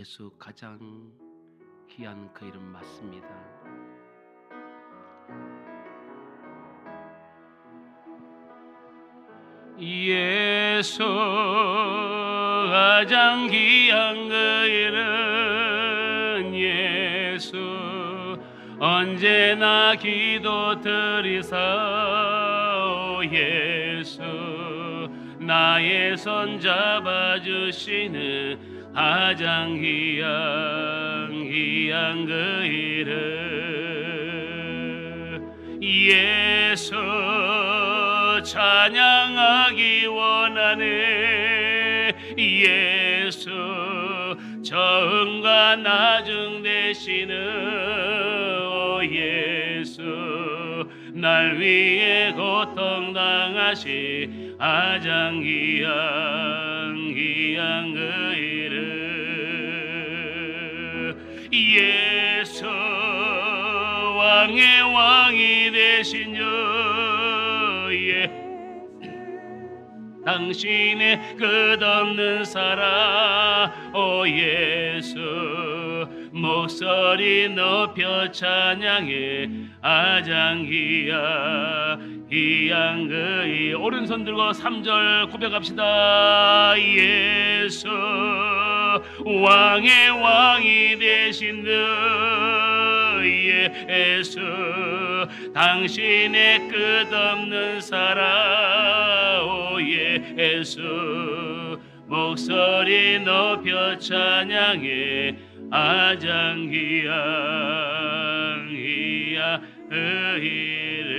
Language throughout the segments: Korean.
예수 가장 귀한 그 이름 맞습니다. 예수 가장 귀한 그 이름 예수 언제나 기도드리사 예수 나의 손 잡아주시는 가장 귀한 그 이름 예수 찬양하기 원하네 예수 저음과 나중 되시는 오 예수 날 위해 고통당하시 가장 귀한 그 이름 예수 왕의 왕이 되신 주 당신의 끝없는 사랑 오 예수 목소리 높여 찬양해 가장 귀한 그 오른손 들고 3절 고백합시다 예수 왕의 왕이 되신 주 예수 당신의 끝없는 사랑 오 예수 목소리 높여 찬양해 가장 귀한 그 이름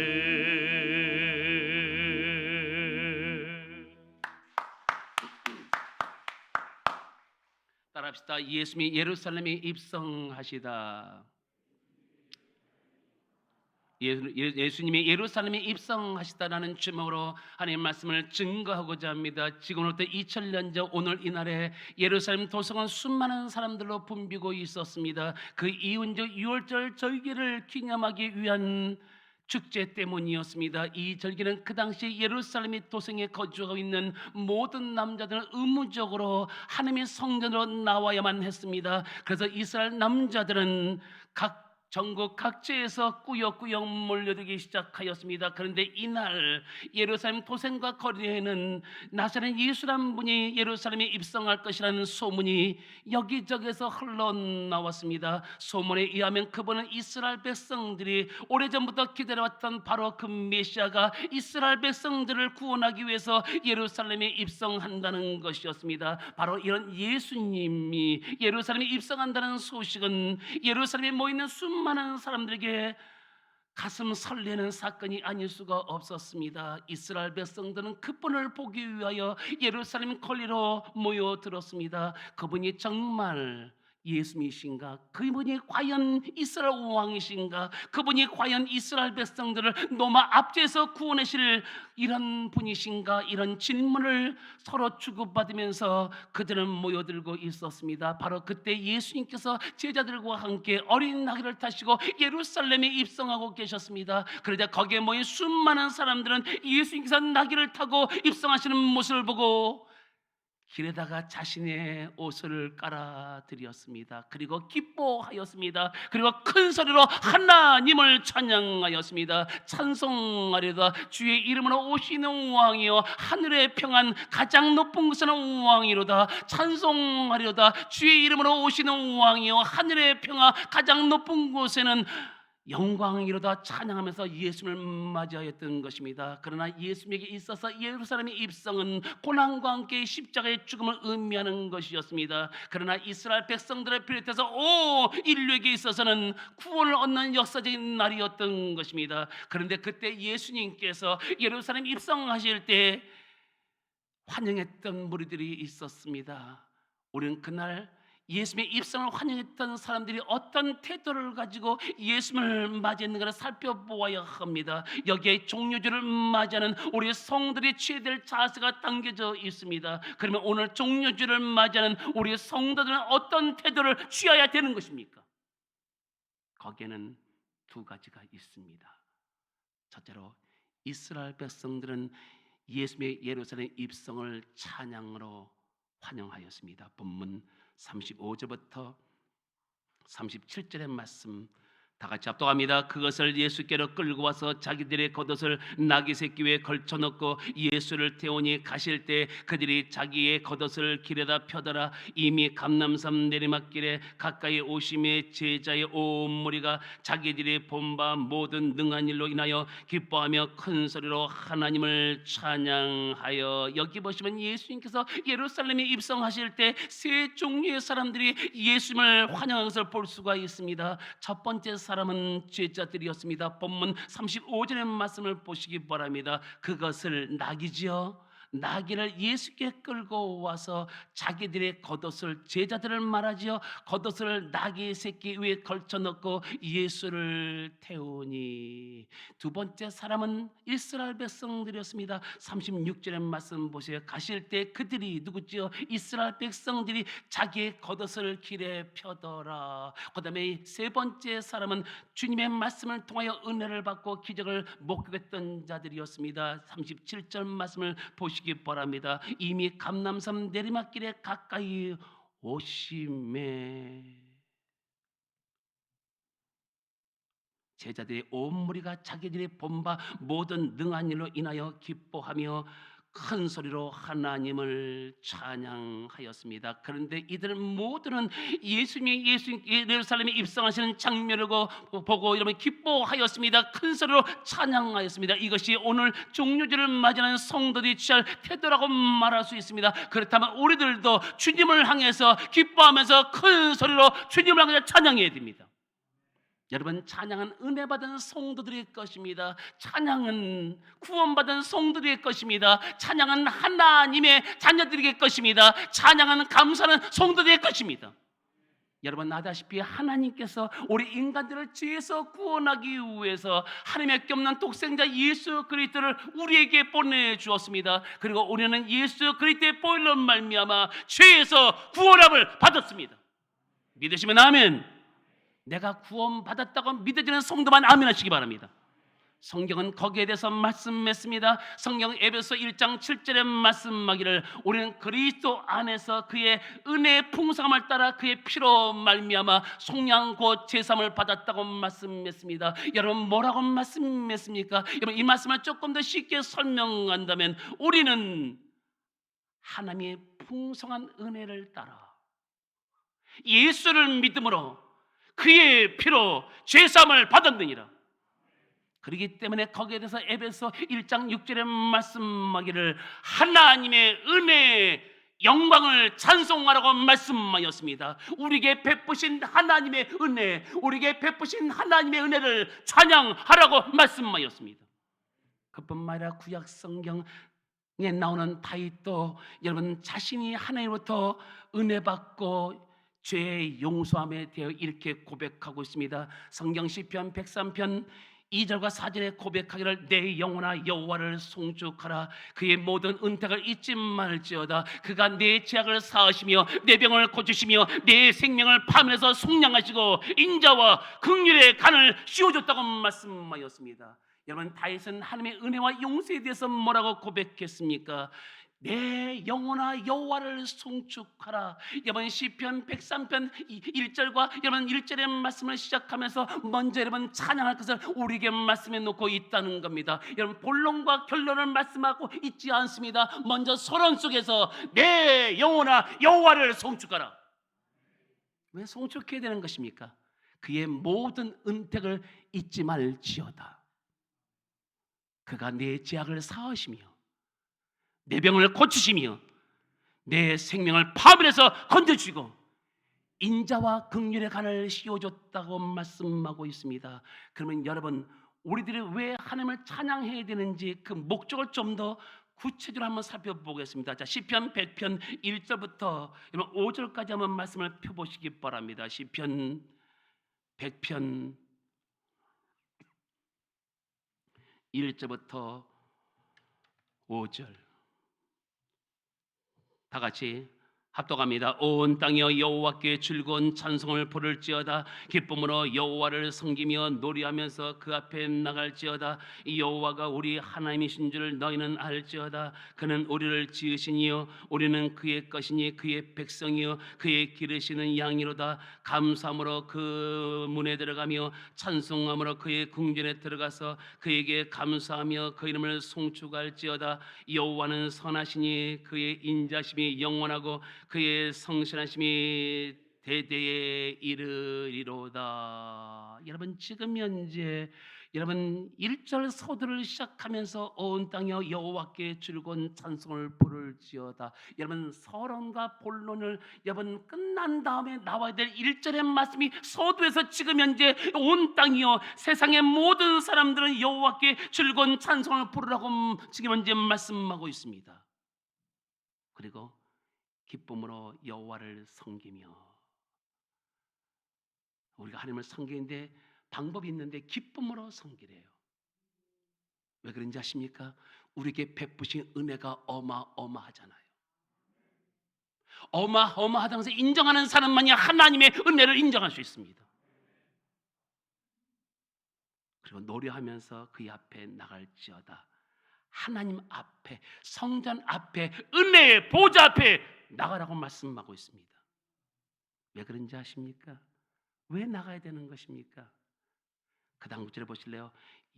따라합시다. 예수님이 예루살렘에 입성하시다. 예수님이 예루살렘에 입성하시다라는 제목으로 하나님의 말씀을 증거하고자 합니다. 지금으로부터 2000년 전 오늘 이날에 예루살렘 도성은 수많은 사람들로 붐비고 있었습니다. 그 이유는 6월절 절기를 기념하기 위한 축제 때문이었습니다. 이 절기는 그 당시 예루살렘 도성에 거주하고 있는 모든 남자들은 의무적으로 하나님의 성전으로 나와야만 했습니다. 그래서 이스라엘 남자들은 전국 각지에서 꾸역꾸역 몰려들기 시작하였습니다. 그런데 이날 예루살렘 도성과 거리에는 나사렛 예수라는 분이 예루살렘에 입성할 것이라는 소문이 여기저기서 흘러나왔습니다. 소문에 의하면 그분은 이스라엘 백성들이 오래전부터 기다려왔던 바로 그 메시아가 이스라엘 백성들을 구원하기 위해서 예루살렘에 입성한다는 것이었습니다. 바로 이런 예수님이 예루살렘에 입성한다는 소식은 예루살렘에 모이는 수많은 사람들에게 가슴 설레는 사건이 아닐 수가 없었습니다. 이스라엘 백성들은 그분을 보기 위하여 예루살렘 거리로 모여들었습니다. 그분이 정말 예수님이신가? 그분이 과연 이스라엘 왕이신가? 그분이 과연 이스라엘 백성들을 로마 압제에서 구원하실 이런 분이신가? 이런 질문을 서로 주고받으면서 그들은 모여들고 있었습니다. 바로 그때 예수님께서 제자들과 함께 어린 나귀를 타시고 예루살렘에 입성하고 계셨습니다. 그러자 거기에 모인 수많은 사람들은 예수님께서 나귀를 타고 입성하시는 모습을 보고 길에다가 자신의 옷을 깔아드렸습니다. 그리고 기뻐하였습니다. 그리고 큰 소리로 하나님을 찬양하였습니다. 찬송하려다 주의 이름으로 오시는 왕이여 하늘의 평안 가장 높은 곳에는 왕이로다. 찬송하려다 주의 이름으로 오시는 왕이여 하늘의 평안 가장 높은 곳에는 영광이로다 찬양하면서 예수님을 맞이하였던 것입니다. 그러나 예수님에게 있어서 예루살렘의 입성은 고난과 함께 십자가의 죽음을 의미하는 것이었습니다. 그러나 이스라엘 백성들을 비롯해서 인류에게 있어서는 구원을 얻는 역사적인 날이었던 것입니다. 그런데 그때 예수님께서 예루살렘 입성하실 때 환영했던 무리들이 있었습니다. 우리는 그날 예수님의 입성을 환영했던 사람들이 어떤 태도를 가지고 예수님을 맞이했는가를 살펴보아야 합니다. 여기에 종료주를 맞이하는 우리 성들이 취해야 될 자세가 담겨져 있습니다. 그러면 오늘 종료주를 맞이하는 우리 성도들은 어떤 태도를 취해야 되는 것입니까? 거기에는 두 가지가 있습니다. 첫째로 이스라엘 백성들은 예수님의 예루살렘 입성을 찬양으로 환영하였습니다. 본문 35절부터 37절의 말씀 다 같이 합독합니다. 그것을 예수께로 끌고 와서 자기들의 겉옷을 나귀 새끼 위에 걸쳐놓고 예수를 태우니 가실 때 그들이 자기의 겉옷을 길에다 펴더라. 이미 감람산 내리막길에 가까이 오심에 제자의 온 무리가 자기들이 본 바 모든 능한 일로 인하여 기뻐하며 큰 소리로 하나님을 찬양하여. 여기 보시면 예수님께서 예루살렘에 입성하실 때 세 종류의 사람들이 예수님을 환영하는 것을 볼 수가 있습니다. 첫 번째 사람은 제자들이었습니다. 본문 35절의 말씀을 보시기 바랍니다. 그것을 나귀지요. 나귀를 예수께 끌고 와서 자기들의 겉옷을, 제자들을 말하지요, 겉옷을 나귀 새끼 위에 걸쳐놓고 예수를 태우니. 두 번째 사람은 이스라엘 백성들이었습니다. 36절의 말씀 보세요. 가실 때 그들이 누구지요? 이스라엘 백성들이 자기의 겉옷을 길에 펴더라. 그 다음에 세 번째 사람은 주님의 말씀을 통하여 은혜를 받고 기적을 목격했던 자들이었습니다. 37절 말씀을 보시기 바랍니다. 이미 감람산 내리막길에 가까이 오심에 제자들의 온 무리가 자기들이 본 바 모든 능한 일로 인하여 기뻐하며 큰 소리로 하나님을 찬양하였습니다. 그런데 이들 모두는 예수님이 예루살렘에 입성하시는 장면을 보고 여러분 기뻐하였습니다. 큰 소리로 찬양하였습니다. 이것이 오늘 종료절을 맞이하는 성도들이 취할 태도라고 말할 수 있습니다. 그렇다면 우리들도 주님을 향해서 기뻐하면서 큰 소리로 주님을 향해서 찬양해야 됩니다. 여러분, 찬양은 은혜 받은 성도들의 것입니다. 찬양은 구원받은 성도들의 것입니다. 찬양은 하나님의 자녀들의 것입니다. 찬양은 감사하는 성도들의 것입니다. 여러분 아다시피 하나님께서 우리 인간들을 죄에서 구원하기 위해서 하나님의 없는 독생자 예수 그리스도를 우리에게 보내주었습니다. 그리고 우리는 예수 그리스도의 보혈로 말미암아 죄에서 구원함을 받았습니다. 믿으시면 아멘. 내가 구원받았다고 믿어지는 성도만 아멘 하시기 바랍니다. 성경은 거기에 대해서 말씀했습니다. 성경 에베소 1장 7절에 말씀하기를 우리는 그리스도 안에서 그의 은혜의 풍성함을 따라 그의 피로 말미암아 속량 곧 제사함을 받았다고 말씀했습니다. 여러분 뭐라고 말씀했습니까? 여러분 이 말씀을 조금 더 쉽게 설명한다면 우리는 하나님의 풍성한 은혜를 따라 예수를 믿음으로 그의 피로 죄사함을 받았느니라. 그렇기 때문에 거기에 대해서 에베소 1장 6절에 말씀하기를 하나님의 은혜의 영광을 찬송하라고 말씀하였습니다. 우리에게 베푸신 하나님의 은혜, 우리에게 베푸신 하나님의 은혜를 찬양하라고 말씀하였습니다. 그뿐만 아니라 구약 성경에 나오는 다윗도 여러분 자신이 하나님으로부터 은혜 받고 죄의 용서함에 대해 이렇게 고백하고 있습니다. 성경 시편 103편 2절과 4절에 고백하기를 내 영혼아 여호와를 송축하라. 그의 모든 은택을 잊지 말지어다. 그가 내 죄악을 사하시며 내 병을 고치시며 내 생명을 파멸해서 속량하시고 인자와 긍휼의 간을 씌워줬다고 말씀하였습니다. 여러분 다윗은 하나님의 은혜와 용서에 대해서 뭐라고 고백했습니까? 내 영혼아 여호와를 송축하라. 여러분 시편 103편 1절과 여러분 1절의 말씀을 시작하면서 먼저 여러분 찬양할 것을 우리에게 말씀해 놓고 있다는 겁니다. 여러분 본론과 결론을 말씀하고 있지 않습니다. 먼저 서론 속에서 내 영혼아 여호와를 송축하라. 왜 송축해야 되는 것입니까? 그의 모든 은택을 잊지 말지어다. 그가 내 죄악을 사하시며 내 병을 고치시며 내 생명을 파멸해서 건져주시고 인자와 긍휼의 간을 씌워줬다고 말씀하고 있습니다. 그러면 여러분 우리들이 왜 하나님을 찬양해야 되는지 그 목적을 좀 더 구체적으로 한번 살펴보겠습니다. 자, 시편 100편 1절부터 5절까지 한번 말씀을 펴보시기 바랍니다. 시편 100편 1절부터 5절 다 같이 합독합니다. 온 땅이여 여호와께 즐거운 찬송을 부를지어다. 기쁨으로 여호와를 섬기며 노래하면서 그 앞에 나갈지어다. 여호와가 우리 하나님이신 줄 너희는 알지어다. 그는 우리를 지으시니요 우리는 그의 것이니 그의 백성이요 그의 기르시는 양이로다. 감사함으로 그 문에 들어가며 찬송함으로 그의 궁전에 들어가서 그에게 감사하며 그 이름을 송축할지어다. 여호와는 선하시니 그의 인자심이 영원하고 그의 성실하심이 대대에 이르리로다. 여러분 지금 현재 여러분 1절 서두를 시작하면서 온 땅이여 여호와께 즐거운 찬송을 부를지어다. 여러분 서론과 본론을 여러분 끝난 다음에 나와야 될 1절의 말씀이 서두에서 지금 현재 온 땅이여 세상의 모든 사람들은 여호와께 즐거운 찬송을 부르라고 지금 현재 말씀하고 있습니다. 그리고 기쁨으로 여호와를 섬기며, 우리가 하나님을 섬기는데 방법이 있는데 기쁨으로 섬기래요. 왜 그런지 아십니까? 우리에게 베푸신 은혜가 어마어마하잖아요. 어마어마하다면서 인정하는 사람만이 하나님의 은혜를 인정할 수 있습니다. 그리고 노래하면서 그의 앞에 나갈지어다. 하나님 앞에, 성전 앞에, 은혜의 보좌 앞에 나가라고 말씀하고 있습니다. 왜 그런지 아십니까? 왜 나가야 되는 것입니까? 그 다음 구절에 보실래요?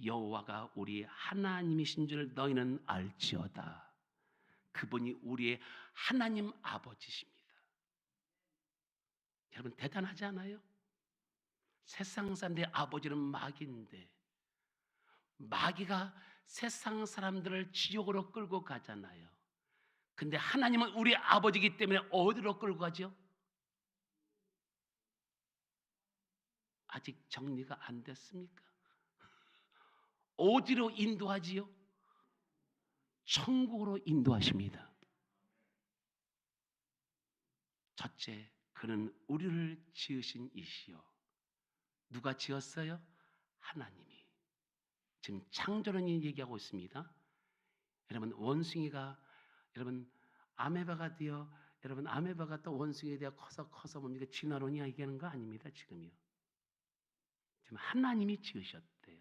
여호와가 우리 하나님이신 줄 너희는 알지어다. 그분이 우리의 하나님 아버지십니다. 여러분 대단하지 않아요? 세상 사람들의 아버지는 마귀인데 마귀가 세상 사람들을 지옥으로 끌고 가잖아요. 근데 하나님은 우리 아버지이기 때문에 어디로 끌고 가죠? 아직 정리가 안 됐습니까? 어디로 인도하지요? 천국으로 인도하십니다. 첫째, 그는 우리를 지으신 이시요. 누가 지었어요? 하나님이. 지금 창조론이 얘기하고 있습니다. 여러분 원숭이가 여러분 아메바가 되어 여러분 아메바가 또 원숭이에 되어 커서 뭡니까? 진화론이 얘기하는 거 아닙니다. 지금요. 지금 하나님이 지으셨대요.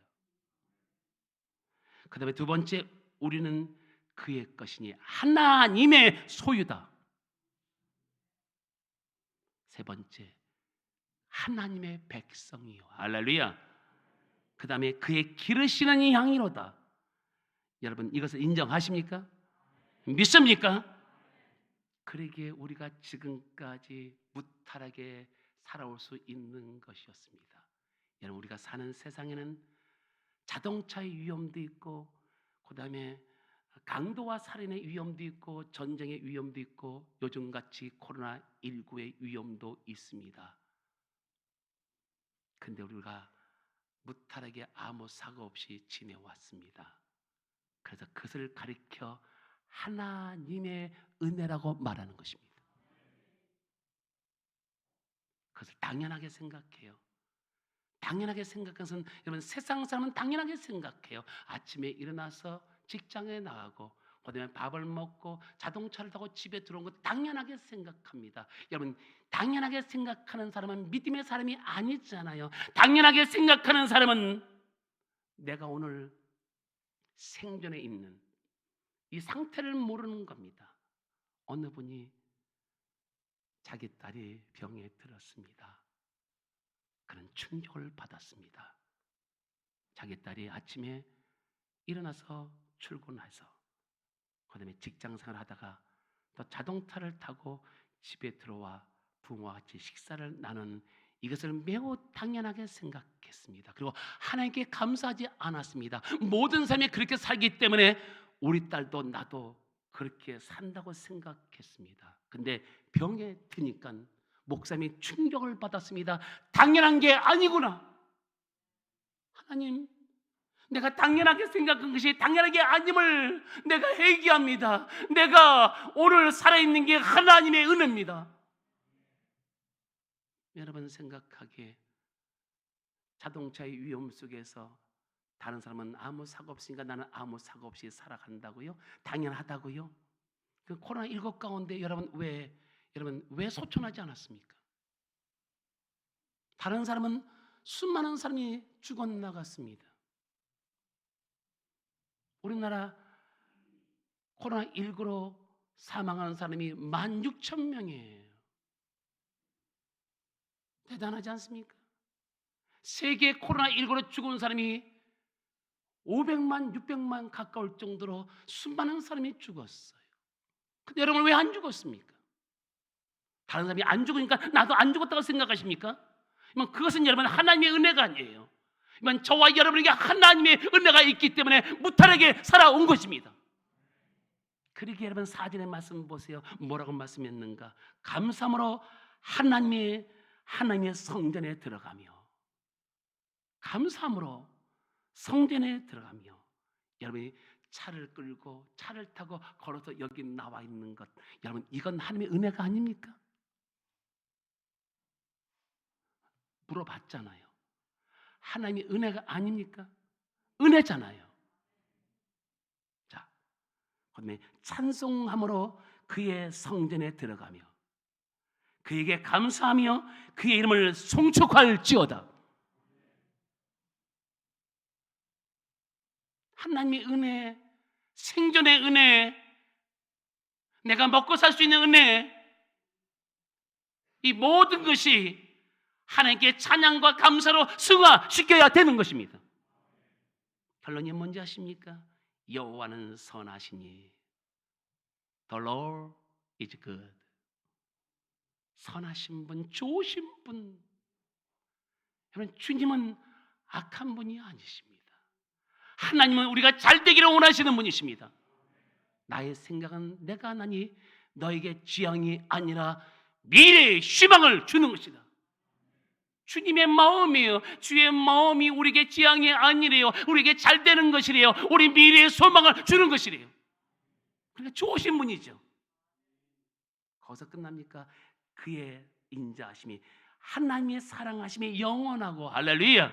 그 다음에 두 번째, 우리는 그의 것이니 하나님의 소유다. 세 번째, 하나님의 백성이요. 할렐루야. 그 다음에 그의 기르시는 양이로다. 여러분 이것을 인정하십니까? 믿습니까? 그러기에 우리가 지금까지 무탈하게 살아올 수 있는 것이었습니다. 여러분 우리가 사는 세상에는 자동차의 위험도 있고 그 다음에 강도와 살인의 위험도 있고 전쟁의 위험도 있고 요즘같이 코로나19의 위험도 있습니다. 근데 우리가 무탈하게 아무 사고 없이 지내왔습니다. 그래서 그것을 가리켜 하나님의 은혜라고 말하는 것입니다. 그것을 당연하게 생각해요. 당연하게 생각하는 것은 여러분 세상 사람은 당연하게 생각해요. 아침에 일어나서 직장에 나가고 그다음에 밥을 먹고 자동차를 타고 집에 들어온 것 당연하게 생각합니다. 여러분 당연하게 생각하는 사람은 믿음의 사람이 아니잖아요. 당연하게 생각하는 사람은 내가 오늘 생존에 있는 이 상태를 모르는 겁니다. 어느 분이 자기 딸이 병에 들었습니다. 그런 충격을 받았습니다. 자기 딸이 아침에 일어나서 출근해서 그다음에 직장생활 하다가 또 자동차를 타고 집에 들어와 부모와 같이 식사를 나눈 이것을 매우 당연하게 생각했습니다. 그리고 하나님께 감사하지 않았습니다. 모든 사람이 그렇게 살기 때문에 우리 딸도 나도 그렇게 산다고 생각했습니다. 근데 병에 드니까 목사님이 충격을 받았습니다. 당연한 게 아니구나. 하나님, 내가 당연하게 생각한 것이 당연하게 아님을 내가 회개합니다. 내가 오늘 살아있는 게 하나님의 은혜입니다. 여러분 생각하기에 자동차의 위험 속에서 다른 사람은 아무 사고 없으니까 나는 아무 사고 없이 살아간다고요? 당연하다고요? 그 코로나19 가운데 여러분 왜 여러분 왜 소천하지 않았습니까? 다른 사람은 수많은 사람이 죽어나갔습니다. 우리나라 코로나19로 사망하는 사람이 16,000명이에요. 대단하지 않습니까? 세계 코로나19로 죽은 사람이 500만, 600만 가까울 정도로 수많은 사람이 죽었어요. 근데 여러분 왜 안 죽었습니까? 다른 사람이 안 죽으니까 나도 안 죽었다고 생각하십니까? 그것은 여러분 하나님의 은혜가 아니에요. 저와 여러분에게 하나님의 은혜가 있기 때문에 무탈하게 살아온 것입니다. 그러기에 여러분 4절의 말씀 보세요. 뭐라고 말씀했는가? 감사함으로 하나님의 성전에 들어가며, 감사함으로 성전에 들어가며, 여러분이 차를 끌고 차를 타고 걸어서 여기 나와 있는 것, 여러분 이건 하나님의 은혜가 아닙니까? 물어봤잖아요. 하나님의 은혜가 아닙니까? 은혜잖아요. 자, 그다음에 찬송함으로 그의 성전에 들어가며 그에게 감사하며 그의 이름을 송축할지어다. 하나님의 은혜, 생존의 은혜, 내가 먹고 살 수 있는 은혜, 이 모든 것이 하나님께 찬양과 감사로 승화시켜야 되는 것입니다. 결론이 뭔지 아십니까? 여호와는 선하시니 The Lord is good. 선하신 분, 좋으신 분. 여러분 주님은 악한 분이 아니십니다. 하나님은 우리가 잘 되기를 원하시는 분이십니다. 나의 생각은 내가 하나니 너에게 지향이 아니라 미래의 희망을 주는 것이다. 주님의 마음이에요. 주의 마음이 우리에게 지향이 아니래요. 우리에게 잘 되는 것이래요. 우리 미래의 소망을 주는 것이래요. 그러니까 좋으신 분이죠. 거기서 끝납니까? 그의 인자하심이, 하나님의 사랑하심이 영원하고, 할렐루야.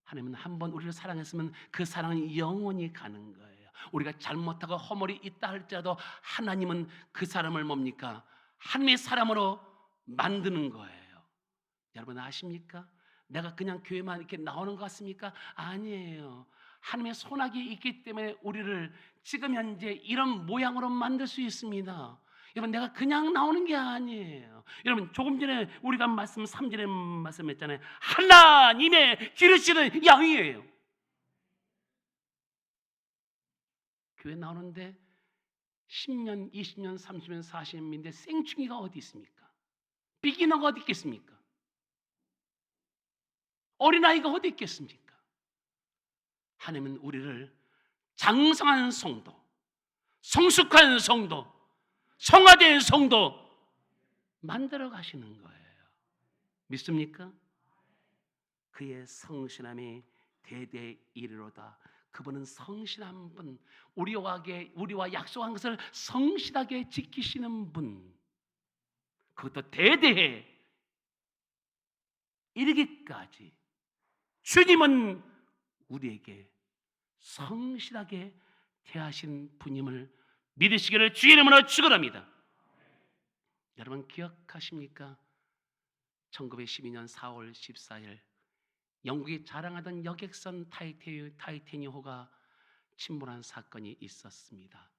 하나님은 한번 우리를 사랑했으면 그 사랑은 영원히 가는 거예요. 우리가 잘못하고 허물이 있다 할지라도 하나님은 그 사람을 뭡니까? 하나님의 사람으로 만드는 거예요. 여러분 아십니까? 내가 그냥 교회만 이렇게 나오는 것 같습니까? 아니에요. 하나님의 손아귀 있기 때문에 우리를 지금 현재 이런 모양으로 만들 수 있습니다. 여러분 내가 그냥 나오는 게 아니에요. 여러분 조금 전에 우리가 3절에 말씀했잖아요. 하나님의 기르시는 양이에요. 교회 나오는데 10년, 20년, 30년, 40년인데 생충이가 어디 있습니까? 비기너가 어디 있겠습니까? 어린아이가 어디 있겠습니까? 하나님은 우리를 장성한 성도, 성숙한 성도, 성화된 성도 만들어 가시는 거예요. 믿습니까? 그의 성실함이 대대 이르로다. 그분은 성실한 분, 우리와 약속한 것을 성실하게 지키시는 분, 그것도 대대에 이르기까지 주님은 우리에게 성실하게 대하신 분임을 믿으시기를 주의 이름으로 축원합니다. 여러분 기억하십니까? 1912년 4월 14일 영국이 자랑하던 여객선 타이타닉호가 침몰한 사건이 있었습니다.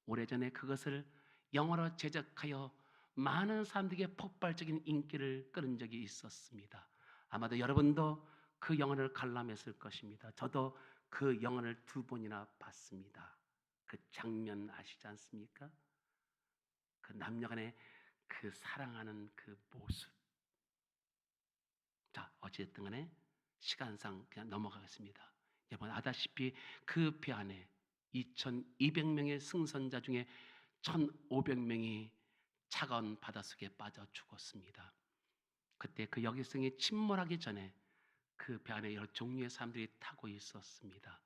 오래전에 그것을 영화로 제작하여 많은 사람들에게 폭발적인 인기를 끌은 적이 있었습니다. 아마도 여러분도 그 영화를 관람했을 것입니다. 저도 그 영화를 2번이나 봤습니다. 그 장면 아시지 않습니까? 그 남녀간의 그 사랑하는 그 모습. 자, 어쨌든 간에 시간상 그냥 넘어가겠습니다. 여러분 아다시피 그 배 안에 2,200명의 승선자 중에 1,500명이 차가운 바닷속에 빠져 죽었습니다. 그때 그 여객선이 침몰하기 전에 그 배 안에 여러 종류의 사람들이 타고 있었습니다.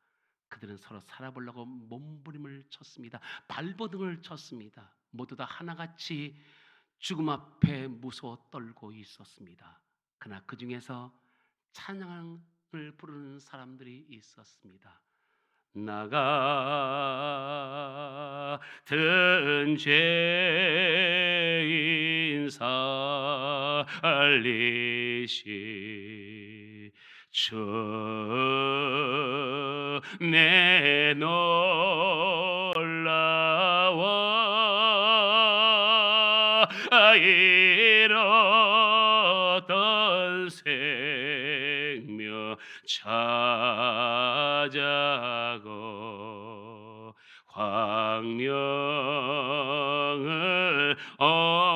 그들은 서로 살아보려고 몸부림을 쳤습니다. 발버둥을 쳤습니다. 모두 다 하나같이 죽음 앞에 무서워 떨고 있었습니다. 그러나 그 중에서 찬양을 부르는 사람들이 있었습니다. 나 같은 죄인 살리시 주 내 놀라워 잃었던 생명 찾아고 광명을 얻었네.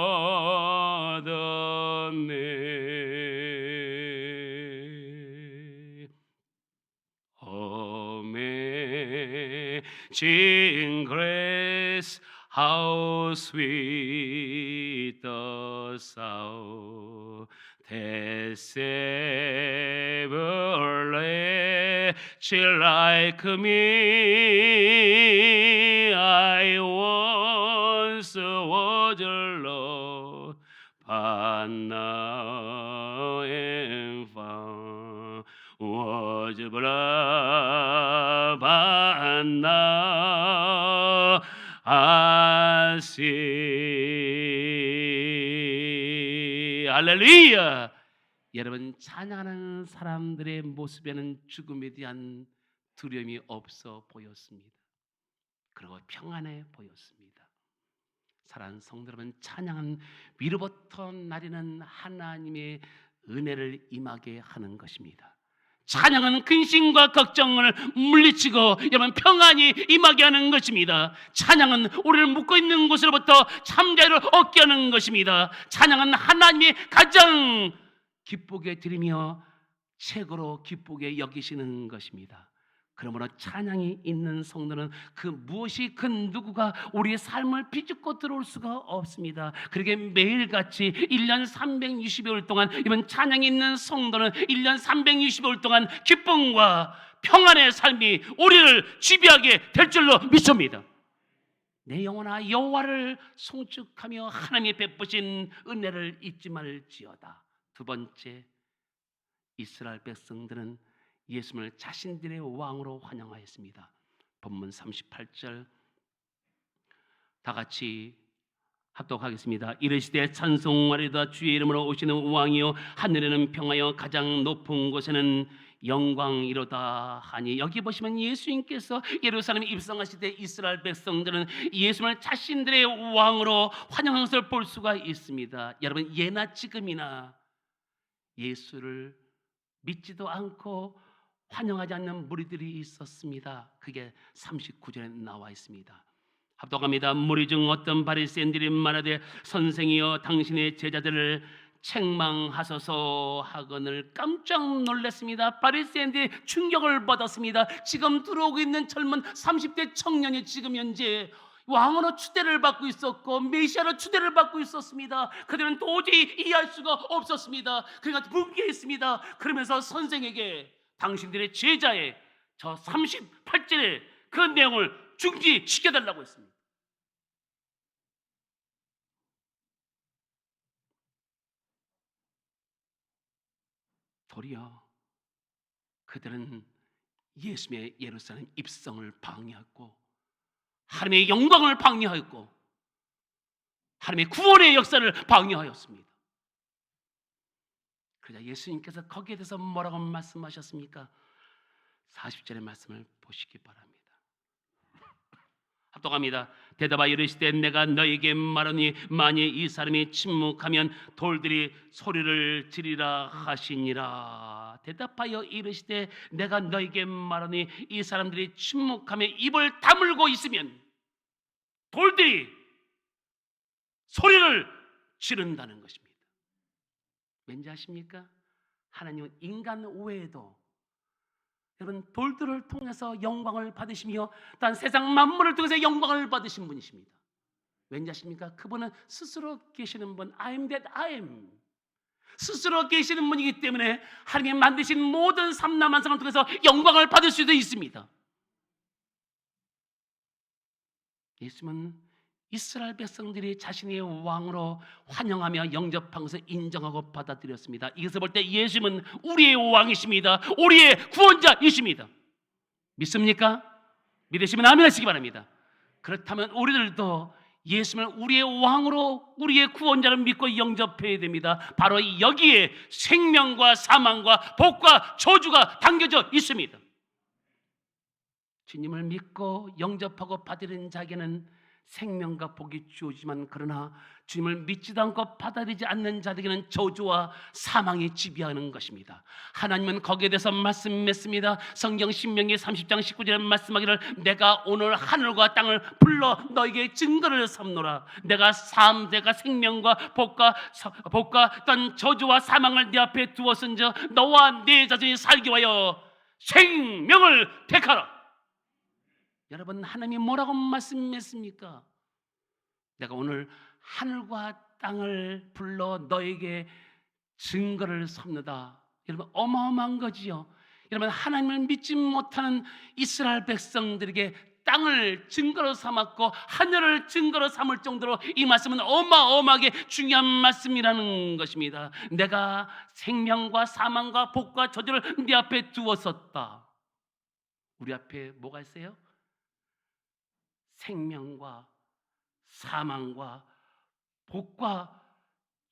Amazing grace, how sweet the sound that saved a wretch like me. I once was lost, but now am found. Was blind, but now I see. 할렐루야! 여러분, 찬양하는 사람들의 모습에는 죽음에 대한 두려움이 없어 보였습니다. 그리고 평안해 보였습니다. 사랑하는 성도 여러분, 찬양은 위로부터 나리는 하나님의 은혜를 임하게 하는 것입니다. 찬양은 근심과 걱정을 물리치고 여러분 평안이 임하게 하는 것입니다. 찬양은 우리를 묶고 있는 곳으로부터 참자유를 얻게 하는 것입니다. 찬양은 하나님이 가장 기쁘게 드리며 최고로 기쁘게 여기시는 것입니다. 그러므로 찬양이 있는 성도는 그 무엇이 그 누구가 우리의 삶을 비집고 들어올 수가 없습니다. 그러게 매일같이 1년 360일 동안 이번 찬양이 있는 성도는 1년 360일 동안 기쁨과 평안의 삶이 우리를 지배하게 될 줄로 믿습니다. 내 영혼아 여호와를 송축하며 하나님이 베푸신 은혜를 잊지 말지어다. 두 번째, 이스라엘 백성들은 예수님을 자신들의 왕으로 환영하였습니다. 본문 38절 다 같이 합독하겠습니다. 이르시되 찬송하리다 주의 이름으로 오시는 왕이요 하늘에는 평하여 가장 높은 곳에는 영광이로다 하니. 여기 보시면 예수님께서 예루살렘에 입성하실 때 이스라엘 백성들은 예수님을 자신들의 왕으로 환영하는 것을 볼 수가 있습니다. 여러분, 예나 지금이나 예수를 믿지도 않고 환영하지 않는 무리들이 있었습니다. 그게 39절에 나와 있습니다. 합독합니다. 무리 중 어떤 바리새인들이 말하되 선생이여 당신의 제자들을 책망하소서 하거늘. 깜짝 놀랐습니다. 바리새인들이 충격을 받았습니다. 지금 들어오고 있는 젊은 30대 청년이 지금 현재 왕으로 추대를 받고 있었고 메시아로 추대를 받고 있었습니다. 그들은 도저히 이해할 수가 없었습니다. 그러니까 분개했습니다. 그러면서 선생에게 당신들의 제자의 저 38절의 그 내용을 중지시켜달라고 했습니다. 도리어 그들은 예수님의 예루살렘 입성을 방해했고 하나님의 영광을 방해하였고 하나님의 구원의 역사를 방해하였습니다. 그러자 예수님께서 거기에 대해서 뭐라고 말씀하셨습니까? 40절의 말씀을 보시기 바랍니다. 합독합니다. 대답하여 이르시되 내가 너에게 말하니 만일 이 사람이 침묵하면 돌들이 소리를 지르리라 하시니라. 대답하여 이르시되 내가 너에게 말하니 이 사람들이 침묵하며 입을 다물고 있으면 돌들이 소리를 지른다는 것입니다. 왠지 아십니까? 하나님은 인간 외에도 여러분 돌들을 통해서 영광을 받으시며 단 세상 만물을 통해서 영광을 받으신 분이십니다. 왠지 아십니까? 그분은 스스로 계시는 분, I am that I am. 스스로 계시는 분이기 때문에 하나님이 만드신 모든 삼라만상을 통해서 영광을 받을 수도 있습니다. 예수님은 이스라엘 백성들이 자신의 왕으로 환영하며 영접한 것을 인정하고 받아들였습니다. 이것을 볼 때 예수님은 우리의 왕이십니다. 우리의 구원자이십니다. 믿습니까? 믿으시면 아멘 하시기 바랍니다. 그렇다면 우리들도 예수님을 우리의 왕으로, 우리의 구원자를 믿고 영접해야 됩니다. 바로 여기에 생명과 사망과 복과 저주가 담겨져 있습니다. 주님을 믿고 영접하고 받아들이는 자에게는 생명과 복이 주어지만, 그러나 주님을 믿지도 않고 받아들이지 않는 자들에게는 저주와 사망이 지배하는 것입니다. 하나님은 거기에 대해서 말씀했습니다. 성경 신명기 30장 19절에 말씀하기를, 내가 오늘 하늘과 땅을 불러 너에게 증거를 삼노라. 내가 생명과 복과 어떤 저주와 사망을 네 앞에 두었은즉 너와 네 자손이 살기 위하여 생명을 택하라. 여러분, 하나님이 뭐라고 말씀했습니까? 내가 오늘 하늘과 땅을 불러 너에게 증거를 삼는다. 여러분, 어마어마한 거지요. 여러분, 하나님을 믿지 못하는 이스라엘 백성들에게 땅을 증거로 삼았고 하늘을 증거로 삼을 정도로 이 말씀은 어마어마하게 중요한 말씀이라는 것입니다. 내가 생명과 사망과 복과 저주를 네 앞에 두었었다. 우리 앞에 뭐가 있어요? 생명과 사망과 복과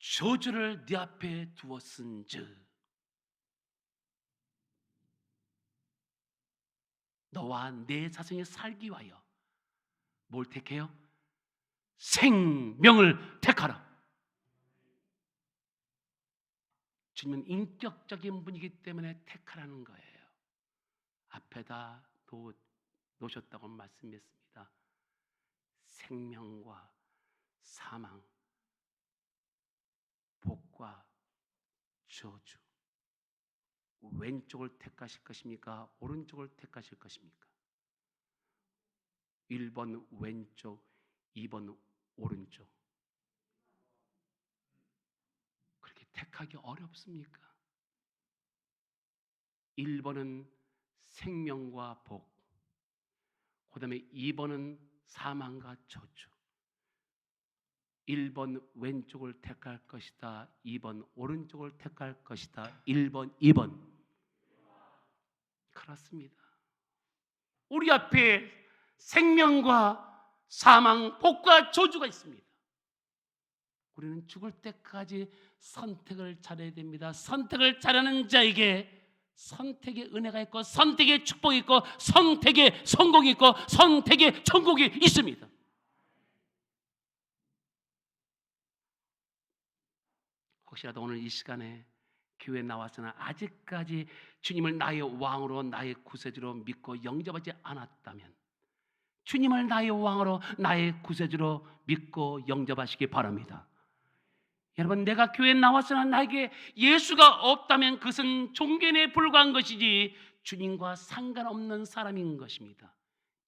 저주를 네 앞에 두었은즉 너와 내 자손이 살기 위하여 뭘 택해요? 생명을 택하라. 주님은 인격적인 분이기 때문에 택하라는 거예요. 앞에다 놓으셨다고 말씀했습니다. 생명과 사망, 복과 저주, 왼쪽을 택하실 것입니까? 오른쪽을 택하실 것입니까? 1번 왼쪽, 2번 오른쪽. 그렇게 택하기 어렵습니까? 1번은 생명과 복, 그 다음에 2번은 사망과 저주. 1번 왼쪽을 택할 것이다, 2번 오른쪽을 택할 것이다, 1번, 2번. 그렇습니다. 우리 앞에 생명과 사망, 복과 저주가 있습니다. 우리는 죽을 때까지 선택을 잘해야 됩니다. 선택을 잘하는 자에게 선택의 은혜가 있고, 선택의 축복이 있고, 선택의 성공이 있고, 선택의 천국이 있습니다. 혹시라도 오늘 이 시간에 교회에 나왔으나 아직까지 주님을 나의 왕으로, 나의 구세주로 믿고 영접하지 않았다면 주님을 나의 왕으로, 나의 구세주로 믿고 영접하시기 바랍니다. 여러분, 내가 교회에 나왔으나 나에게 예수가 없다면 그것은 종견에 불과한 것이지 주님과 상관없는 사람인 것입니다.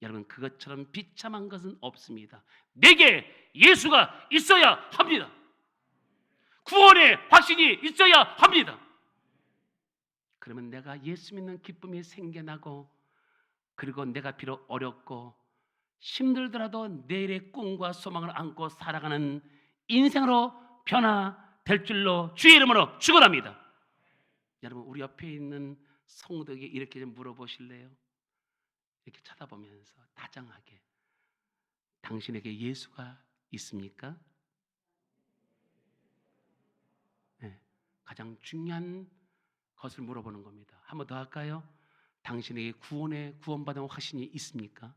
여러분, 그것처럼 비참한 것은 없습니다. 내게 예수가 있어야 합니다. 구원의 확신이 있어야 합니다. 그러면 내가 예수 믿는 기쁨이 생겨나고, 그리고 내가 비록 어렵고 힘들더라도 내일의 꿈과 소망을 안고 살아가는 인생으로 변화될 줄로 주의 이름으로 축원합니다. 여러분, 우리 옆에 있는 성도에게 이렇게 좀 물어보실래요? 이렇게 쳐다보면서 다정하게, 당신에게 예수가 있습니까? 네, 가장 중요한 것을 물어보는 겁니다. 한 번 더 할까요? 당신에게 구원받은 확신이 있습니까?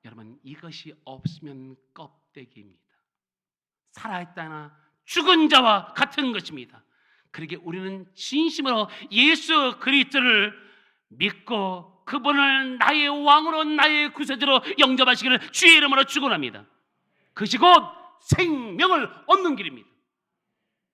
여러분, 이것이 없으면 껍데기입니다. 살아있다나 죽은 자와 같은 것입니다. 그러기에 우리는 진심으로 예수 그리스도를 믿고 그분을 나의 왕으로, 나의 구세주로 영접하시기를 주의 이름으로 축원합니다. 그것이 곧 생명을 얻는 길입니다.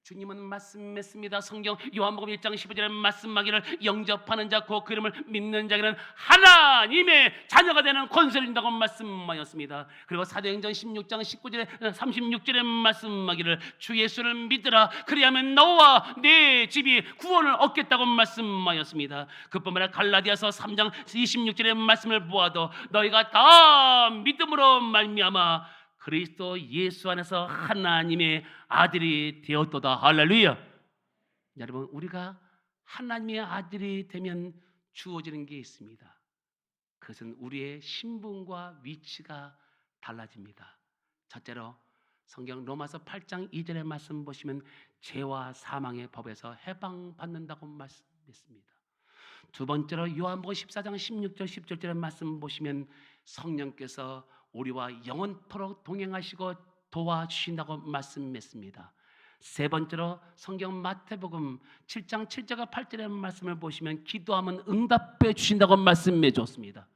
주님은 말씀했습니다. 성경 요한복음 1장 15절에 말씀하기를, 영접하는 자, 그 이름을 믿는 자에게는 하나님의 자녀가 되는 권세를 준다고 말씀하였습니다. 그리고 사도행전 16장 19절에 36절에 말씀하기를, 주 예수를 믿으라, 그리하면 너와 네 집이 구원을 얻겠다고 말씀하였습니다. 그뿐만 아니라 갈라디아서 3장 26절의 말씀을 보아도 너희가 다 믿음으로 말미암아 그리스도 예수 안에서 하나님의 아들이 되었도다. 할렐루야. 여러분, 우리가 하나님의 아들이 되면 주어지는 게 있습니다. 그것은 우리의 신분과 위치가 달라집니다. 첫째로 성경 로마서 8장 2절의 말씀 보시면 죄와 사망의 법에서 해방받는다고 말씀했습니다. 두 번째로 요한복음 14장 16절 17절의 말씀 보시면 성령께서 우리와 영원토록 동행하시고 도와주신다고 말씀했습니다. 세 번째로 성경 마태복음 7장 7절과 8절의 말씀을 보시면 기도하면 응답해 주신다고 말씀해 줬습니다.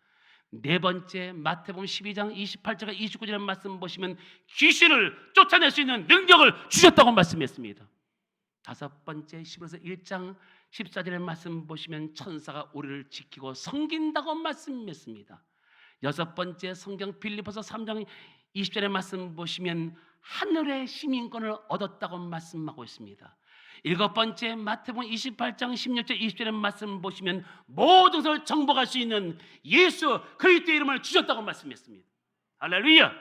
네 번째 마태복음 12장 28절과 29절의 말씀 보시면 귀신을 쫓아낼 수 있는 능력을 주셨다고 말씀했습니다. 다섯 번째 히브리서 1장 14절의 말씀 보시면 천사가 우리를 지키고 섬긴다고 말씀했습니다. 여섯 번째 성경 빌립보서 3장 20절의 말씀 보시면 하늘의 시민권을 얻었다고 말씀하고 있습니다. 일곱 번째 마태복음 28장 16절 20절의 말씀 보시면 모든 것을 정복할 수 있는 예수 그리스도의 이름을 주셨다고 말씀했습니다. 할렐루야.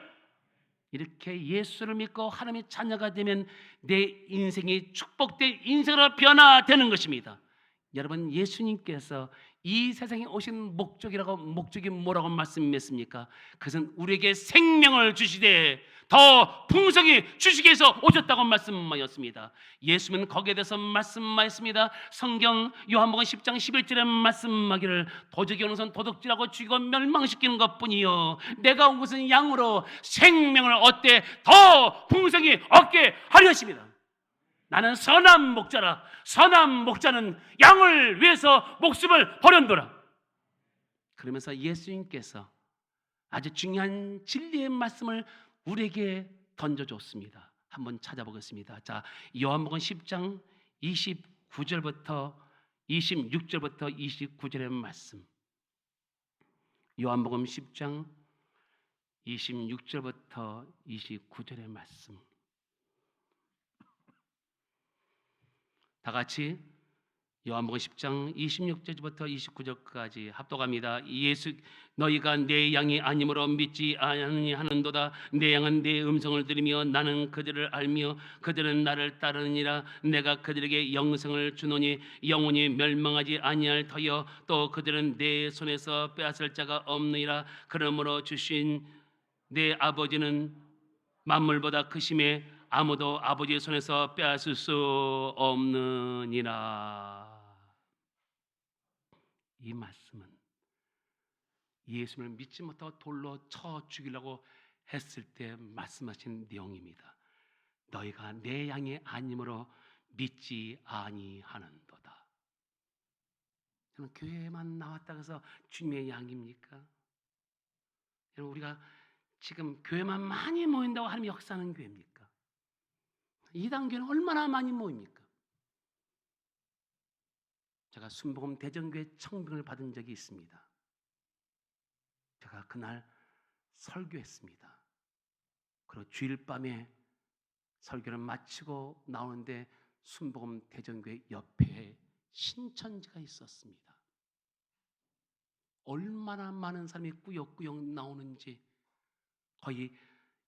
이렇게 예수를 믿고 하나님의 자녀가 되면 내 인생이 축복된 인생으로 변화되는 것입니다. 여러분, 예수님께서 이 세상에 오신 목적이 뭐라고 말씀했습니까? 그것은 우리에게 생명을 주시되 더 풍성히 주시기 위해서 오셨다고 말씀하였습니다. 예수님은 거기에 대해서 말씀하였습니다. 성경 요한복음 10장 11절에 말씀하기를 도적이 오는 것은 도둑질하고 죽이고 멸망시키는 것뿐이요 내가 온 것은 양으로 생명을 얻되 더 풍성히 얻게 하려 하십니다. 나는 선한 목자라. 선한 목자는 양을 위해서 목숨을 버렸노라. 그러면서 예수님께서 아주 중요한 진리의 말씀을 우리에게 던져줬습니다. 한번 찾아보겠습니다. 자, 요한복음 10장 29절부터 26절부터 29절의 말씀. 요한복음 10장 26절부터 29절의 말씀. 다 같이 요한복음 10장 26절부터 29절까지 합독합니다. 예수 너희가 내 양이 아니므로 믿지 아니하는도다. 내 양은 내 음성을 들으며 나는 그들을 알며 그들은 나를 따르느니라. 내가 그들에게 영생을 주노니 영원히 멸망하지 아니할 터여 또 그들은 내 손에서 빼앗을 자가 없느니라. 그러므로 주신 내 아버지는 만물보다 크심에 아무도 아버지의 손에서 빼앗을 수 없느니라. 이 말씀은 예수를 믿지 못하고 돌로 쳐 죽이려고 했을 때 말씀하신 내용입니다. 너희가 내 양이 아니므로 믿지 아니하는도다. 저는 교회에만 나왔다 해서 주님의 양입니까? 여러분, 우리가 지금 교회만 많이 모인다고 하나님이 역사하는 교회입니까? 이단교회는 얼마나 많이 모입니까? 제가 순복음 대전교회 청빙을 받은 적이 있습니다. 제가 그날 설교했습니다. 그리고 주일 밤에 설교를 마치고 나오는데 순복음 대전교회 옆에 신천지가 있었습니다. 얼마나 많은 사람이 꾸역꾸역 나오는지 거의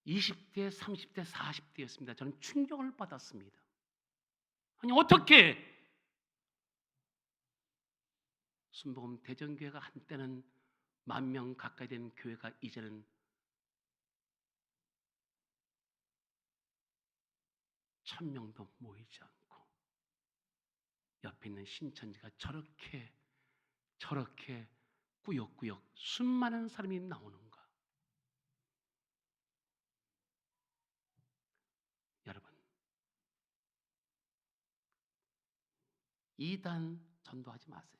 20대, 30대, 40대였습니다. 저는 충격을 받았습니다. 아니 어떻게 순복음 대전교회가 한때는 10,000명 가까이 되는 교회가 이제는 1,000명도 모이지 않고 옆에 있는 신천지가 저렇게 꾸역꾸역 수많은 사람이 나오는가? 여러분, 이단 전도하지 마세요.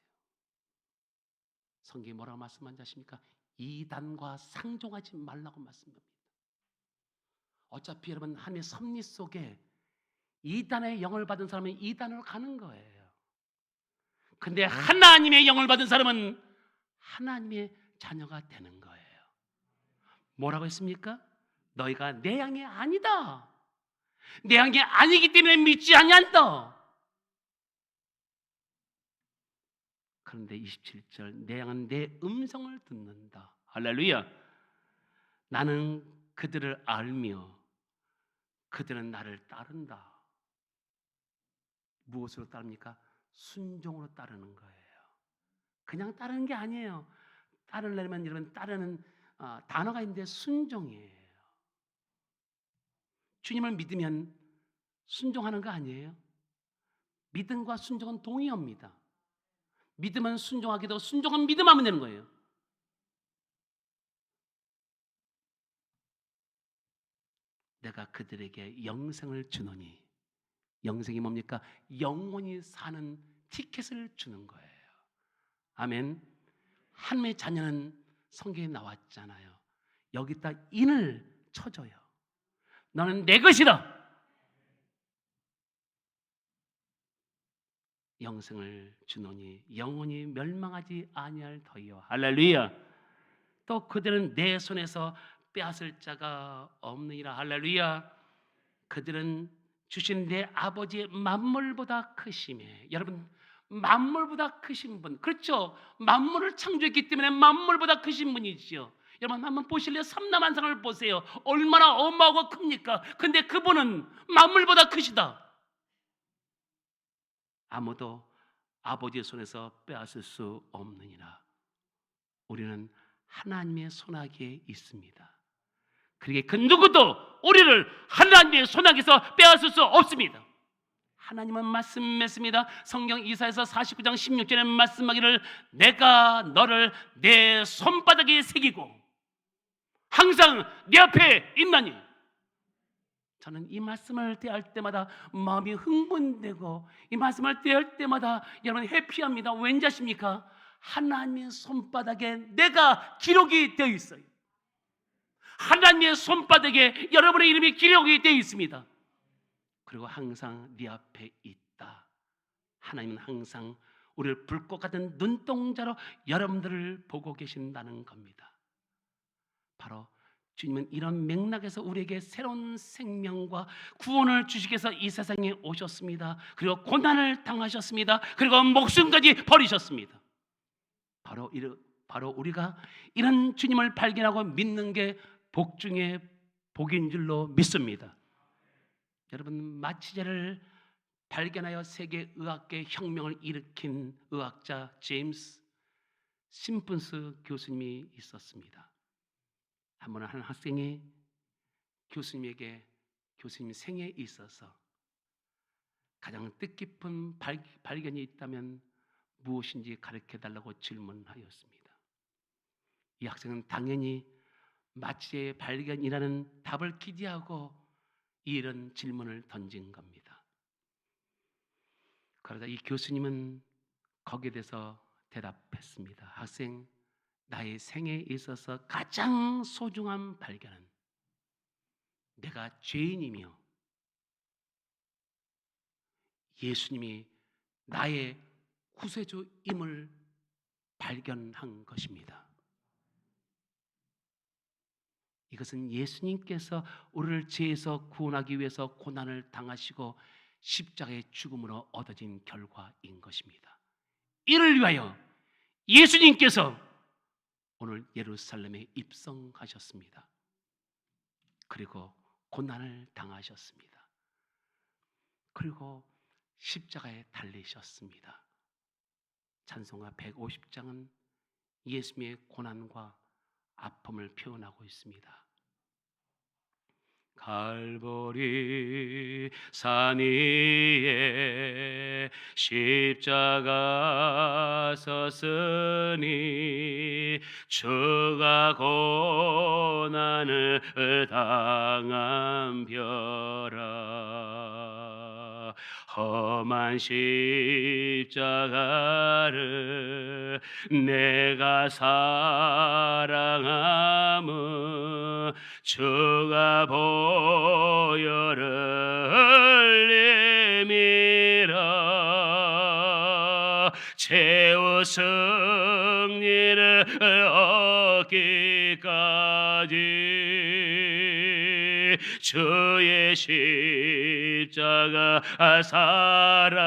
성경이 뭐라고 말씀하지 아십니까? 이단과 상종하지 말라고 말씀합니다. 어차피 여러분 하나님의 섭리 속에 이단의 영을 받은 사람은 이단으로 가는 거예요. 근데 하나님의 영을 받은 사람은 하나님의 자녀가 되는 거예요. 뭐라고 했습니까? 너희가 내 양이 아니다. 내 양이 아니기 때문에 믿지 아니한다. 그런데 27절 내 양은 내 음성을 듣는다. 할렐루야. 나는 그들을 알며 그들은 나를 따른다. 무엇으로 따릅니까? 순종으로 따르는 거예요. 그냥 따르는 게 아니에요. 따르려면 여러분 따르는 단어가 있는데 순종이에요. 주님을 믿으면 순종하는 거 아니에요? 믿음과 순종은 동의어입니다. 믿음은 순종하기도 순종은 믿음하면 되는 거예요. 내가 그들에게 영생을 주노니, 영생이 뭡니까? 영원히 사는 티켓을 주는 거예요. 아멘. 하나님의 자녀는 성경에 나왔잖아요. 여기다 인을 쳐줘요. 너는 내 것이다. 영생을 주노니 영원히 멸망하지 아니할 터이요. 할렐루야. 또 그들은 내 손에서 빼앗을 자가 없느니라. 할렐루야. 그들은 주신 내 아버지의 만물보다 크심에, 여러분 만물보다 크신 분, 그렇죠? 만물을 창조했기 때문에 만물보다 크신 분이죠. 여러분 한번 보실래요? 삼라만상을 보세요. 얼마나 어마하고 큽니까? 근데 그분은 만물보다 크시다. 아무도 아버지의 손에서 빼앗을 수 없느니라. 우리는 하나님의 손아귀에 있습니다. 그러기에 그 누구도 우리를 하나님의 손아귀에서 빼앗을 수 없습니다. 하나님은 말씀했습니다. 성경 이사야서 49장 16절에 말씀하기를 내가 너를 내 손바닥에 새기고 항상 네 앞에 있나니. 저는 이 말씀을 대할 때마다 마음이 흥분되고 이 말씀을 대할 때마다 여러분 해피합니다. 왠지 아십니까? 하나님의 손바닥에 내가 기록이 되어 있어요. 하나님의 손바닥에 여러분의 이름이 기록이 되어 있습니다. 그리고 항상 네 앞에 있다. 하나님은 항상 우리를 불꽃 같은 눈동자로 여러분들을 보고 계신다는 겁니다. 바로 주님은 이런 맥락에서 우리에게 새로운 생명과 구원을 주시기 위해서 이 세상에 오셨습니다. 그리고 고난을 당하셨습니다. 그리고 목숨까지 버리셨습니다. 바로 우리가 이런 주님을 발견하고 믿는 게 복 중에 복인 줄로 믿습니다. 여러분 마취제를 발견하여 세계 의학계 혁명을 일으킨 의학자 제임스 심픈스 교수님이 있었습니다. 한 번 한 학생이 교수님에게 교수님 생애에 있어서 가장 뜻깊은 발견이 있다면 무엇인지 가르쳐달라고 질문하였습니다. 이 학생은 당연히 마취의 발견이라는 답을 기대하고 이런 질문을 던진 겁니다. 그러자 이 교수님은 거기에 대해서 대답했습니다. 학생, 나의 생애에 있어서 가장 소중한 발견은 내가 죄인이며 예수님이 나의 구세주임을 발견한 것입니다. 이것은 예수님께서 우리를 죄에서 구원하기 위해서 고난을 당하시고 십자가의 죽음으로 얻어진 결과인 것입니다. 이를 위하여 예수님께서 오늘 예루살렘에 입성하셨습니다. 그리고 고난을 당하셨습니다. 그리고 십자가에 달리셨습니다. 찬송가 150장은 예수님의 고난과 아픔을 표현하고 있습니다. 갈보리 산 위에 십자가 섰으니 주가 고난을 당한 벼라. 험한 십자가를 내가 사랑함은 주가 보혈을 흘림이라. 최후 승리를 얻기까지 주의 십자가 사랑하리.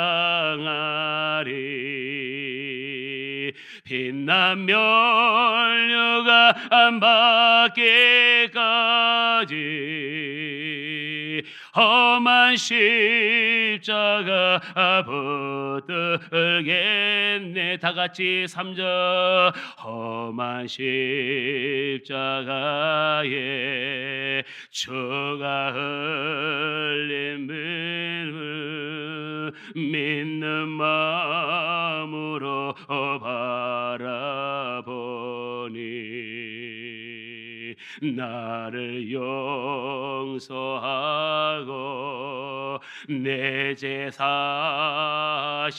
빛난 면류가 안 받기까지 험한 십자가 붙들겠네. 다 같이 3절. 험한 십자가에 주가 흘린 눈물 믿는 마음으로 바라보니 나를 용서하고 내 죄 사시려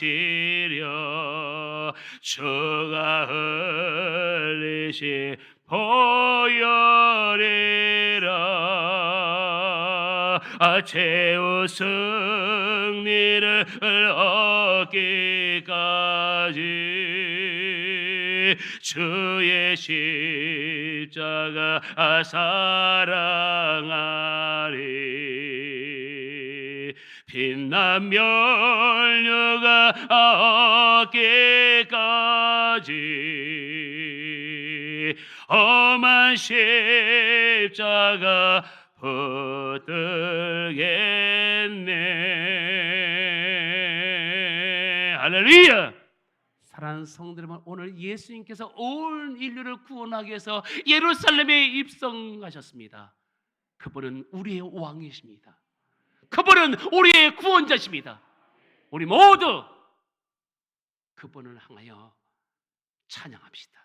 주가 흘리신 보혈이라. 최후 승리를 얻기까지 주의 십자가 사랑하리. 빛난 면류가 얻기까지 험한 십자가 붙들겠네. 할렐루야. 사랑하는 성도 여러분, 오늘 예수님께서 온 인류를 구원하기 위해서 예루살렘에 입성하셨습니다. 그분은 우리의 왕이십니다. 그분은 우리의 구원자십니다. 우리 모두 그분을 향하여 찬양합시다.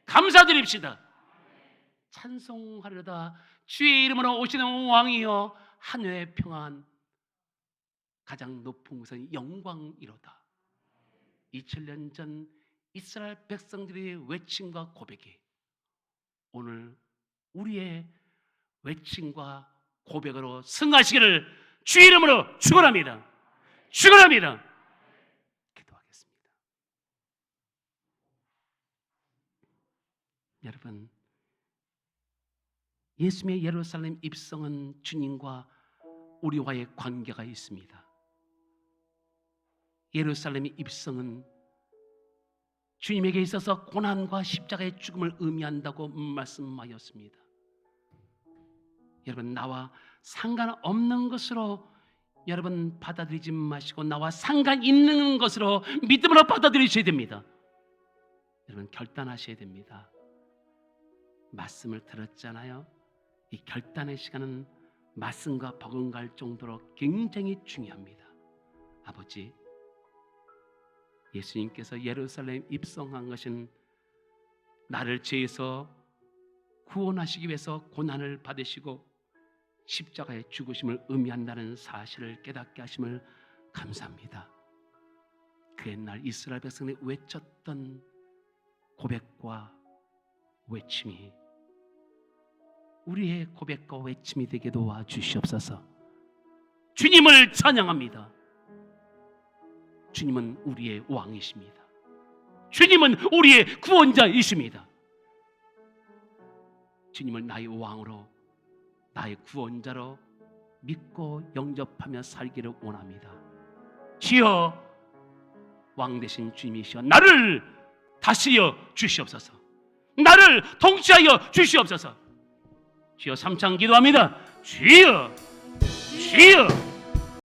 감사드립시다. 찬송하려다 주의 이름으로 오시는 왕이여 하늘의 평안 가장 높은 곳은 영광이로다. 2000년 전 이스라엘 백성들의 외침과 고백이 오늘 우리의 외침과 고백으로 승하시기를 주의 이름으로 축원합니다. 축원합니다. 기도하겠습니다. 여러분, 예수님의 예루살렘 입성은 주님과 우리와의 관계가 있습니다. 예루살렘의 입성은 주님에게 있어서 고난과 십자가의 죽음을 의미한다고 말씀하였습니다. 여러분, 나와 상관없는 것으로 여러분 받아들이지 마시고 나와 상관 있는 것으로 믿음으로 받아들이셔야 됩니다. 여러분, 결단하셔야 됩니다. 말씀을 들었잖아요. 이 결단의 시간은 말씀과 버금갈 정도로 굉장히 중요합니다. 아버지, 예수님께서 예루살렘 입성한 것은 나를 죄에서 구원하시기 위해서 고난을 받으시고 십자가의 죽으심을 의미한다는 사실을 깨닫게 하심을 감사합니다. 그 옛날 이스라엘 백성이 외쳤던 고백과 외침이 우리의 고백과 외침이 되게 도와주시옵소서. 주님을 찬양합니다. 주님은 우리의 왕이십니다. 주님은 우리의 구원자이십니다. 주님을 나의 왕으로, 나의 구원자로 믿고 영접하며 살기를 원합니다. 주여, 왕 되신 주님이시여 나를 다스려 주시옵소서. 나를 통치하여 주시옵소서. 주여, 삼창 기도합니다. 주여, 주여.